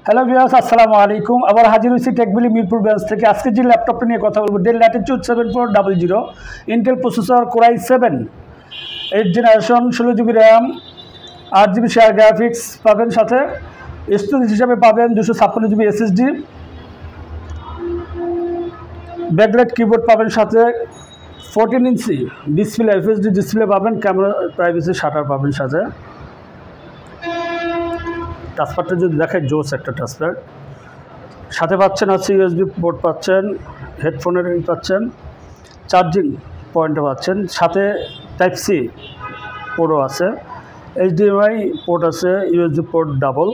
Hello viewers, আসসালামু আলাইকুম। আবার হাজির হয়েছি টেকবিলি মিরপুর ব্রাঞ্চ থেকে। আজকে যে ল্যাপটপটা নিয়ে কথা বলবো, del Latitude 7400 Intel processor core i 7 8 generation, 16 GB RAM, 8 GB share graphics পাবেন, সাথে স্টোরেজ হিসাবে পাবেন 256 জিবি এসএসডি, ব্যাকলাইট কিবোর্ড পাবেন, সাথে 14 ইঞ্চি ডিসপ্লে এফএসডি ডিসপ্লে পাবেন, ক্যামেরা প্রাইভেসি শাটার পাবেন, সাথে টাচপ্যাডটা যদি দেখায় জোস একটা টাচপ্যাড সাথে পাচ্ছেন। হচ্ছে ইউএসবি পোর্ট পাচ্ছেন, হেডফোনের পাচ্ছেন, চার্জিং পয়েন্টও পাচ্ছেন, সাথে টাইপ সি পোর্টও আছে, এইচডিএমআই পোর্ট আছে, ইউএসবি পোর্ট ডাবল,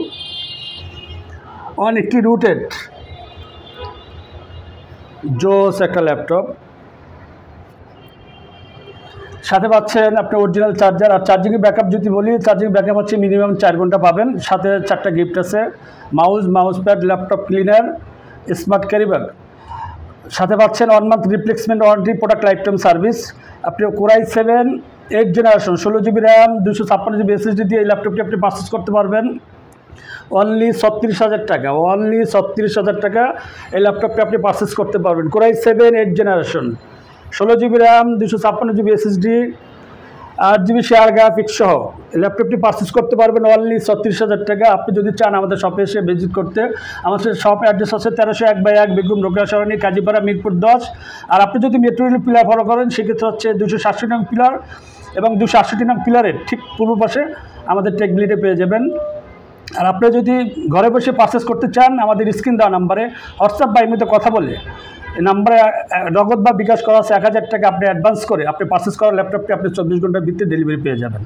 অনেকটি রুটেড জোস একটা ল্যাপটপ। সাথে পাচ্ছেন আপনার অরিজিনাল চার্জার। আর চার্জিংয়ের ব্যাকআপ যদি বলি, চার্জিং ব্যাকআপ হচ্ছে মিনিমাম 4 ঘন্টা পাবেন। সাথে 4টা গিফট আছে, mouse pad, laptop cleaner, smart carry bag. সাথে পাচ্ছেন 1 month replacement warranty, product life time service. আপনি core i 7 8 generation, 16 GB RAM, 256 GB SSD দিয়ে এই ল্যাপটপটি আপনি পারচেস করতে পারবেন অনলি 36,000 টাকা। অনলি 36,000 টাকা এই ল্যাপটপটি আপনি পারচেস করতে পারবেন। Core i 7 8 generation, 16 GB RAM, 256 GB SSD, 8 GB share graphics সহ এই ল্যাপটপটি পারচেস করতে পারবেন অনলি 36,000 টাকা। আপনি যদি চান আমাদের শপে এসে ভিজিট করতে, আমাদের শপ অ্যাড্রেস আছে 1301/1 বেগম রোকেয়া সরণি, কাজীপাড়া, মিরপুর 10। আর আপনি যদি মেট্রো রেল পিলার ফলো করেন, সেক্ষেত্রে হচ্ছে 267 নং পিলার এবং 268 নং পিলারের ঠিক পূর্ব পাশে আমাদের টেকবিলিতে পেয়ে যাবেন। আর আপনি যদি ঘরে বসে পারচেস করতে চান, আমাদের স্ক্রিন দেওয়া নাম্বারে হোয়াটসঅ্যাপ বা ইমেতে কথা বলে এই নাম্বারে নগদ বা বিকাশ করা আছে 1000 টাকা আপনি অ্যাডভান্স করে আপনি পারচেস করা ল্যাপটপটি আপনি 24 ঘন্টার ভিতরে ডেলিভারি পেয়ে যাবেন।